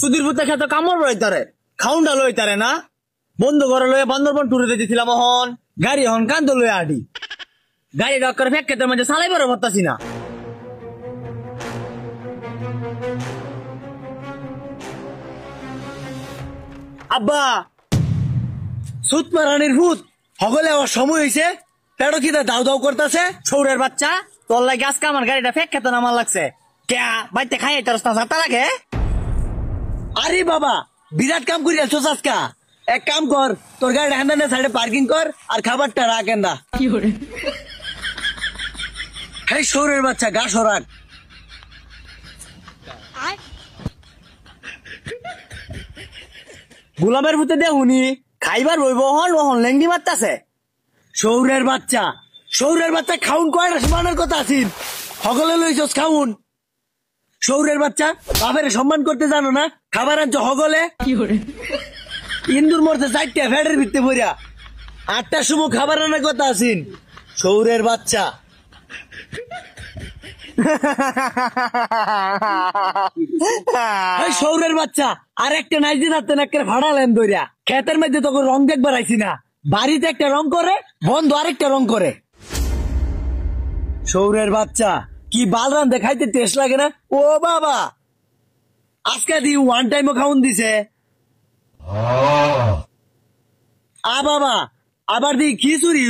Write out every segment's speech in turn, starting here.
সুধীর পুতে খেত কামড় লইতারে খাউন্ডা লইতারে না বন্ধু ঘরে লয়ে বান্দরবন টুরে দিয়েছিলাম হন গাড়ি হন কান্দ লয়ে আডি গাড়ি ডক্কর ফেক খেতে মধ্যে চালাইবারও পারতাছি না। আব্বা সুত মারানির ভূত হগলে আমার সময় হয়েছে পেটো কি দাও দাও করতেছে সৌরের বাচ্চা তোর লাগে আজকে আমার গাড়িটা ফেক খেতে নামার লাগছে কে বাইতে খাই তার সাথে লাগে। আরে বাবা বিরাট কাম করি আছো আজকা এক কাম কর তোর গাড়ি হান্ডানের সাইডে পার্কিং কর আর খাবারটা রাখ এন্দা কি করে হেই সৌরের বাচ্চা গা সরাক গোলামের ভূতে দেখুনি খাইবার বইব হন ওহন লেঙ্গি মারতাছে সৌরের বাচ্চা খাউন কয়টা সমানের কথা আছিস হগলে লইছস খাউন সৌরের বাচ্চা বাপের সম্মান করতে জানো না খাবার আনছো হগলে ইন্দুর মরতে 4টা ফ্যাটের ভিত্তি ভরিয়া 8টার সময় খাবার আনার কথা আছিস সৌরের বাচ্চা সৌরের বাচ্চা আর একটা নাইজি থাকতে না ভাড়ালেন দইরা খেতের মধ্যে তোকে রং দেখবার আইছি না বাড়িতে একটা রং করে বন্ধ আরেকটা রং করে সৌরের বাচ্চা কি বালরান দেখাইতে টেস্ট লাগে না ও বাবা আজকে দি ওয়ান টাইমও খাউন দিছে বাবা আবার দি খিচুড়ি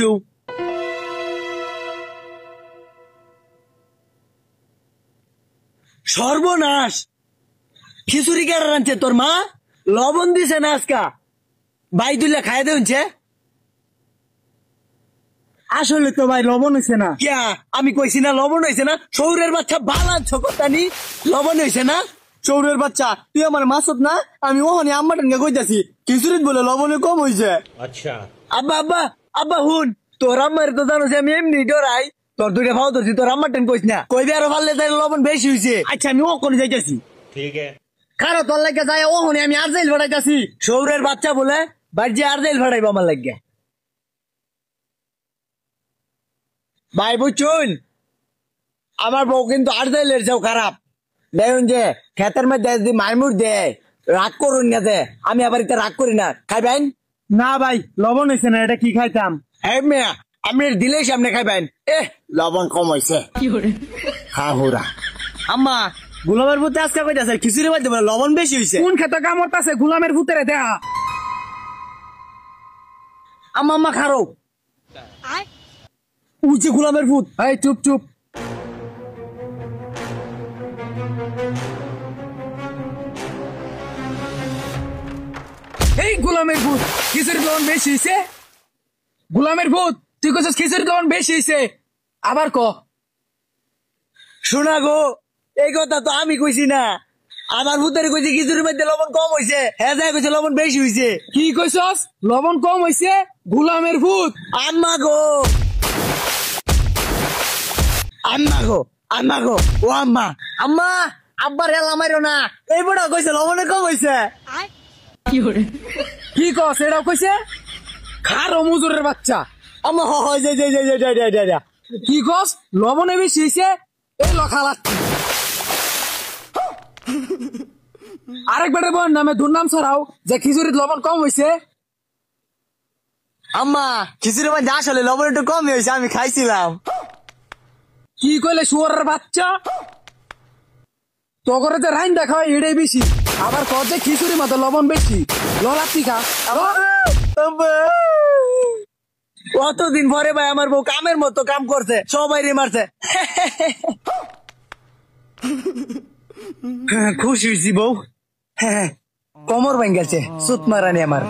সর্বনাশ খিচুড়ি কেটে রাঁধছে তোর মা লবণ দিছে না আজকা ভাই দুলে খাই দেছে আসলে তো ভাই লবণ হয়েছে না কিয়া আমি কইছি না লবণ হয়েছে না সৌরের বাচ্চা বালা ছকতানি লবণ হয়েছে না সৌরের বাচ্চা তুই আমার মাসত না আমি ওখানে আম্মাটানকে কইতাছি খিচুড়িত বলে লবণে কম হয়েছে আচ্ছা আব্বা আব্বা আব্বা হুন তোর আম্মার তো জানো আমি এমনি ডরাই তোর দুইটা ভাও ধরছি তোর আম্মাটান কইস না কইবে আরো ভালো লবণ বেশি হয়েছে আচ্ছা আমি ওখানে যাইতেছি ঠিক আছে কারো তোর লাগে যায় ওখানে আমি আর্জেল ভাড়াইতেছি সৌরের বাচ্চা বলে বাড়ি আর্জেল ভাড়াইবো আমার লাগে ভাই বুঝছুন আমার বউ কিন্তু আর্জেলের যাও খারাপ দেখুন যে খেতের মধ্যে যদি মাইমুর দেয় রাগ করুন না দে আমি আবার এটা রাগ করি না খাইবেন না ভাই লবণ হয়েছে না এটা কি খাইতাম হ্যাঁ মেয়া আপনি দিলেই সামনে খাইবেন লবণ কম হয়েছে হ্যাঁ হুরা আম্মা গোলামের ভূতে আজকে কইতাছে খিচুড়ি মধ্যে লবণ বেশি হয়েছে কোন খেতে কামড়তাছে গোলামের ভূতের দেখা আম্মা আম্মা খারো উঠছে গোলামের ভূত এই চুপ চুপ এই গোলামের ভূত খিচুড়ির লবণ বেশি হয়েছে গোলামের ভূত তুই কইছিস খিচুড়ির লবণ বেশি হয়েছে আবার ক শোনা গো এই কথা তো আমি কইছি না আমার ভূতের কইছি খিচুড়ির মধ্যে লবণ কম হয়েছে হ্যাঁ যাই কইছে লবণ বেশি হয়েছে কি কইছস লবণ কম হয়েছে গোলামের ভূত আম্মা গো আম্মা গো আম্মা গো ও আম্মা আম্মা আব্বার হেলা মাইরো না এই বড় কইছে লবণে কম হয়েছে কি কস এটাও কইছে খারো মুজুরের বাচ্চা আম্মা হয় কি কস লবণে বেশি হয়েছে এই লখালা আরেক বেটার বোন নামে দুর্নাম ছড়াও যে খিচুড়ির লবণ কম হয়েছে আম্মা খিচুড়ির মধ্যে আসলে লবণ একটু কম হয়েছে আমি খাইছিলাম কি কইলে শুয়ারের বাচ্চা তো করে যে রাইন দেখা হয় এটাই বেশি আবার কত যে খিচুড়ির মতো লবণ বেশি ললাতিকা কতদিন পরে ভাই আমার বউ কামের মতো কাম করছে সবাই রে মারছে খুশি হয়েছি বউ কোমর ভাঙ গেছে সুত মারানি আমার